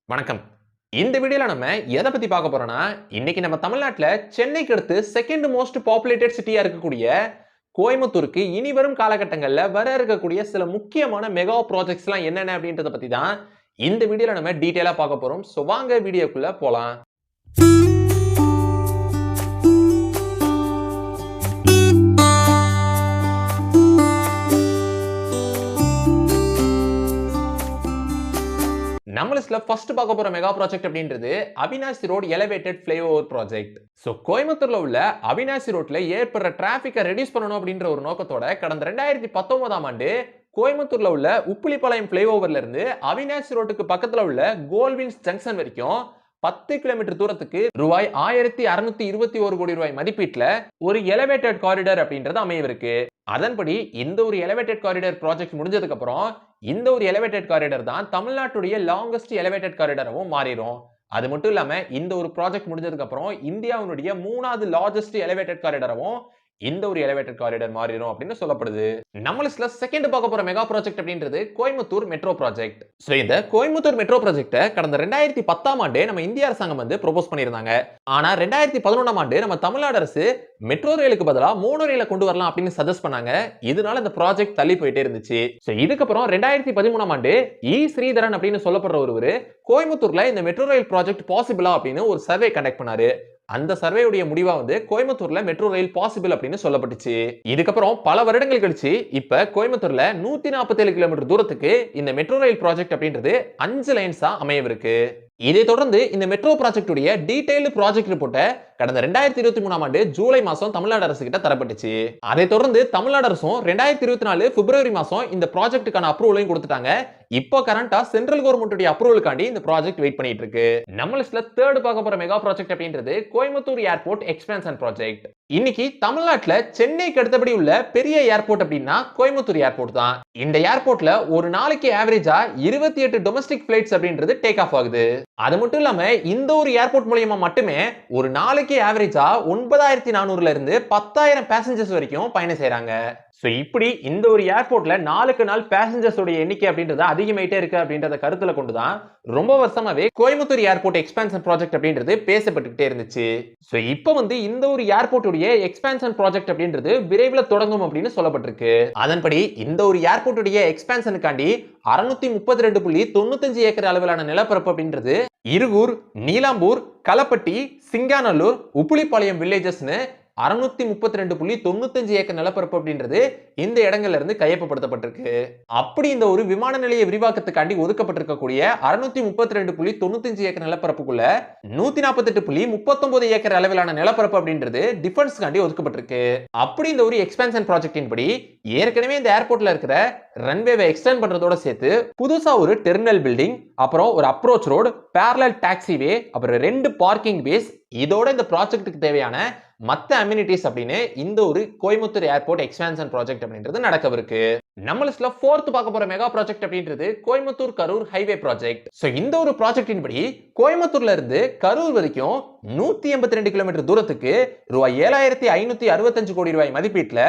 வணக்கம். இந்த வீடியோல நம்ம எதை பத்தி பார்க்க போறோம்னா, இன்னைக்கு நம்ம தமிழ்நாட்டுல சென்னைக்கு அடுத்து செகண்ட் மோஸ்ட் பாப்புலேட்டட் சிட்டியா இருக்கக்கூடிய கோயம்புத்தூருக்கு இனி வரும் காலகட்டங்கள்ல வர இருக்கக்கூடிய சில முக்கியமான மெகா ப்ராஜெக்ட்ஸ்லாம் என்னென்ன அப்படின்றத பத்தி தான் இந்த வீடியோல நம்ம டீடைலா பார்க்க போறோம். சோ வாங்க வீடியோக்குள்ள போலாம். நம்ம லிஸ்ட்ல ஃபர்ஸ்ட் பார்க்க போற மெகா ப்ராஜெக்ட் அப்படின்றது Avinashi road elevated flyover project. So கோயம்புத்தூர்ல உள்ள அவினாசி ரோட்ல ஏற்படுற டிராபிக்கை ரெடியூஸ் பண்ணணும் அப்படின்ற ஒரு நோக்கத்தோட கடந்த 2019ஆம் ஆண்டு கோயம்புத்தூர்ல உள்ள உப்புளிப்பாளையம் ஃப்ளைஓவர்ல இருந்து அவினாசி ரோட்டுக்கு பக்கத்துல உள்ள கோல்வின்ஸ் ஜங்ஷன் வரைக்கும் 10 கிலோமீட்டர் தூரத்துக்கு ரூபாய் 1621 கோடி ரூபாய் மதிப்பீட்டுல ஒரு எலிவேட்டட் காரிடார் அப்படின்றது அமையவிருக்கு. அதன்படி இந்த ஒரு எலிவேட்டட் காரிடார் ப்ராஜெக்ட் முடிஞ்சதுக்கு அப்புறம் இந்த ஒரு எலிவேட்டட் காரிடார் தான் தமிழ்நாட்டுடைய லாங்கஸ்ட் எலிவேட்டட் காரிடாராவும் மாறிடும். அது மட்டும் இல்லாம இந்த ஒரு ப்ராஜெக்ட் முடிஞ்சதுக்கு அப்புறம் இந்தியாவுடைய 3வது லார்ஜஸ்ட் எலிவேட்டட் காரிடாராவும் இந்த ஒரு எலிவேட்டட் காரிடார் மாறிடும் அப்படின்னு சொல்லப்படுது. நம்ம லிஸ்ட்ல செகண்ட் பார்க்க போற மெகா ப்ராஜெக்ட் அப்படின்றது கோயம்புத்தூர் மெட்ரோ ப்ராஜெக்ட். சோ இந்த கோயம்புத்தூர் மெட்ரோ ப்ராஜெக்ட் கடந்த 2010ஆம் ஆண்டு நம்ம இந்திய அரசாங்கம் வந்து ப்ரோபோஸ் பண்ணியிருந்தாங்க. ஆனா 2011ஆம் ஆண்டு நம்ம தமிழ்நாடு அரசு மெட்ரோ ரயிலுக்கு பதிலா மோனோ ரயிலை கொண்டு வரலாம் அப்படின்னு சஜஸ்ட் பண்ணாங்க. இதனால இந்த ப்ராஜெக்ட் தள்ளி போயிட்டே இருந்துச்சு. சோ இதுக்கப்புறம் 2013ஆம் ஆண்டு ஸ்ரீதரன் அப்படின்னு சொல்லப்படுற ஒருவர் கோயம்புத்தூர்ல இந்த மெட்ரோ ரயில் ப்ராஜெக்ட் பாசிபிளா அப்படின்னு ஒரு சர்வே கண்டக்ட் பண்ணாரு. அந்த சர்வேயுடைய முடிவா வந்து கோயம்புத்தூர்ல மெட்ரோ ரயில் பாசிபிள் அப்படின்னு சொல்லப்பட்டுச்சு. இதுக்கப்புறம் பல வருடங்கள் கழிச்சு இப்ப கோயம்புத்தூர்ல 147 கிலோமீட்டர் தூரத்துக்கு இந்த மெட்ரோ ரயில் ப்ராஜெக்ட் அப்படின்றது 5 லைன்ஸா அமையவிருக்கு. இதை தொடர்ந்து இந்த மெட்ரோ ப்ராஜெக்டுடைய டீடைல்டு ப்ராஜெக்ட் ரிப்போர்ட்டை கடந்த 2023ஆம் ஆண்டு ஜூலை மாசம் தமிழ்நாடு அரசு கிட்ட தரப்பட்டுச்சு. அதை தொடர்ந்து தமிழ்நாடு அரசும் 2024 பிப்ரவரி மாசம் இந்த ப்ராஜெக்ட்டுக்கான அப்ரூவலையும் கொடுத்துட்டாங்க. இப்போ கரண்டா சென்ட்ரல் கவர்மெண்ட் அப்ரூவலுக்காண்டி இந்த ப்ராஜெக்ட் வெயிட் பண்ணிட்டு இருக்கு. நம்ம லிஸ்ட்ல தேர்ட் பார்க்க போற மெகா ப்ராஜெக்ட் அப்படின்றது கோயம்புத்தூர் ஏர்போர்ட் எக்ஸ்பான்ஷன் ப்ராஜெக்ட். இன்னைக்கு தமிழ்நாட்டுல சென்னைக்கு அடுத்தபடி உள்ள பெரிய ஏர்போர்ட் அப்படின்னா கோயம்புத்தூர் ஏர்போர்ட் தான். இந்த ஏர்போர்ட்ல ஒரு நாளைக்கு ஆவரேஜா 28 டொமஸ்டிக் பிளைட்ஸ் அப்படின்றது டேக் ஆஃப் ஆகுது. அது மட்டும் இல்லாம இந்த ஒரு ஏர்போர்ட் மூலமா மட்டுமே ஒரு நாளைக்கு ஆவரேஜா 9400ல இருந்து 10,000 பேசஞ்சர்ஸ் வரைக்கும் பயணம் செய்றாங்க. சோ இப்படி இந்த ஒரு ஏர்போர்ட்ல நாளுக்கு நாள் பேசஞ்சர்ஸ் உடைய எண்ணிக்கை அப்படின்றது அதிகமாயிட்டே இருக்கு அப்படின்றத கருத்துல கொண்டுதான் ரொம்ப வருஷமாவே கோயம்புத்தூர் ஏர்போர்ட் எக்ஸ்பான்ஷன் ப்ராஜெக்ட் அப்படின்றது பேசப்பட்டுக்கிட்டே இருந்துச்சு. சோ இப்போ வந்து இந்த ஒரு ஏர்போர்ட் உடைய எக்ஸ்பான்ஷன் ப்ராஜெக்ட் அப்படின்றது விரைவில் தொடங்கும் அப்படின்னு சொல்லப்பட்டிருக்கு. அதன்படி இந்த ஒரு ஏர்போர்ட் உடைய எக்ஸ்பான்ஷனுக்காண்டி 632.95 ஏக்கர் அளவிலான நிலப்பரப்பு அப்படின்றது இருகூர், நீலாம்பூர், களப்பட்டி, சிங்காநல்லூர், உப்புளிப்பாளையம் வில்லேஜஸ்னு 632.95 ஏக்கர் நிலப்பரப்பு அப்படின்றது இந்த இடங்கள்ல இருந்து கையகப்படுத்தப்பட்டிருக்கு. அப்படி இந்த ஒரு விமான நிலைய விரிவாக்கத்துக்காண்டி ஒதுக்கப்பட்டிருக்கக்கூடிய 632.95 ஏக்கர் நிலப்பரப்புக்குள்ள 148.39 ஏக்கர் அளவிலான நிலப்பரப்பு அப்படின்றது டிஃபென்ஸ்காண்டி ஒதுக்கப்பட்டிருக்கு. அப்படி இந்த ஒரு எக்ஸ்பான்ஷன் ப்ராஜெக்டின் படி ஏற்கனவே இந்த ஏர்போர்ட்ல இருக்கிற ரன்வேவை எக்ஸ்டெண்ட் பண்றதோட சேர்த்து புதுசா ஒரு டெர்மினல் பில்டிங், அப்புறம் ஒரு அப்ரோச் ரோடு, பேரலல் டாக்ஸிவே, அப்புறம் 2 பார்க்கிங் பேஸ், இதோட இந்த ப்ராஜெக்ட்டுக்கு தேவையான மத்த அம்யூனிட்டிஸ் அப்படின்னு இந்த ஒரு கோயம்புத்தூர் ஏர்போர்ட் எக்ஸ்பான்ஷன் ப்ராஜெக்ட் அப்படின்றது நடக்கவிருக்கு. நம்ம லிஸ்ட்ல ஃபோர்த் பார்க்க போற மெகா ப்ராஜெக்ட் அப்படின்றது Coimbatore Karur highway project. So இந்த ஒரு ப்ராஜெக்டின் படி கோயம்புத்தூர்ல இருந்து கரூர் வரைக்கும் 182 கிலோமீட்டர் தூரத்துக்கு ரூபாய் 7565 கோடி ரூபாய் மதிப்பீட்டுல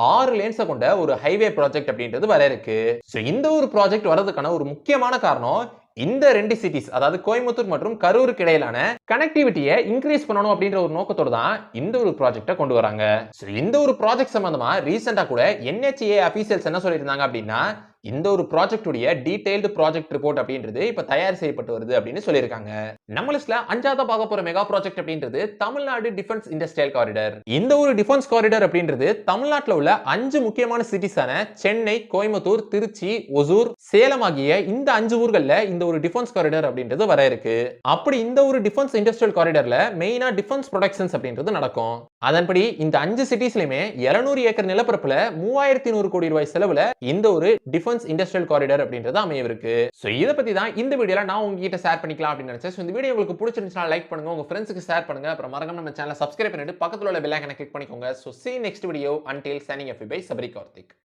6 லேன்ஸை கொண்ட ஒரு ஹைவே ப்ராஜெக்ட் அப்படின்றது வர இருக்கு. சோ இந்த ஒரு ப்ராஜெக்ட் வரதுக்கான ஒரு முக்கியமான காரணம் இந்த 2 சிட்டிஸ், அதாவது கோயம்புத்தூர் மற்றும் கரூருக்கு இடையிலான கனெக்டிவிட்டியை இன்க்ரீஸ் பண்ணணும் அப்படின்ற ஒரு நோக்கத்தோட தான் இந்த ஒரு ப்ராஜெக்ட்டை கொண்டு வராங்க. இந்த ஒரு ப்ராஜெக்ட் சம்பந்தமா ரீசெண்டா கூட NHAA அபிஷியல்ஸ் என்ன சொல்லியிருந்தாங்க அப்படின்னா, இந்த ஒரு ப்ராஜெக்ட் உடைய டீடைல்டு ப்ராஜெக்ட் ரிப்போர்ட் அப்படின்றது இப்ப தயார் செய்யப்பட்டு வருது அப்படின்னு சொல்லியிருக்காங்க. நம்ம லிஸ்ட்ல அஞ்சாவதா பார்க்க போற மெகா ப்ராஜெக்ட் அப்படின்றது தமிழ்நாடு டிஃபென்ஸ் இண்டஸ்ட்ரியல் காரிடார். இந்த ஒரு டிஃபென்ஸ் காரிடார் அப்படின்றது தமிழ்நாட்டுல உள்ள 5 முக்கியமான சிட்டிஸான சென்னை, கோயம்புத்தூர், திருச்சி, ஒசூர், சேலம் ஆகிய இந்த 5 ஊர்கள்ல இந்த ஒரு டிஃபென்ஸ் காரிடார் அப்படின்றது வர இருக்கு. அப்படி இந்த ஒரு டிஃபென்ஸ் இண்டஸ்ட்ரியல் காரிடார்ல மெயினா டிஃபென்ஸ் ப்ரொடக்ஷன்ஸ் அப்படின்றது நடக்கும். அதன்படி இந்த 5 சிட்டிஸ்லயுமே 700 ஏக்கர் நிலப்பரப்புல 3100 கோடி ரூபாய் செலவுல இந்த ஒரு டிஃபென்ஸ் இண்டஸ்ட்ரியல் காரிடார் அப்படின்றது அமையவிருக்கு. சோ இத பத்தி தான் இந்த வீடியோல நான் உங்ககிட்ட ஷேர் பண்ணிக்கலாம் அப்படின்னு நினைச்சேன். சோ இந்த வீடியோ உங்களுக்கு பிடிச்சிருந்துச்சுனா லைக் பண்ணுங்க, உங்க ஃப்ரெண்ட்ஸ்க்கு ஷேர் பண்ணுங்க, அப்புறம் மறக்காம நம்ம சேனலை சப்ஸ்கிரைப் பண்ணிட்டு பக்கத்துல உள்ள பெல் ஐகானை கிளிக் பண்ணிக்கோங்க. So see you next video. Until signing off by Sabri Karthik.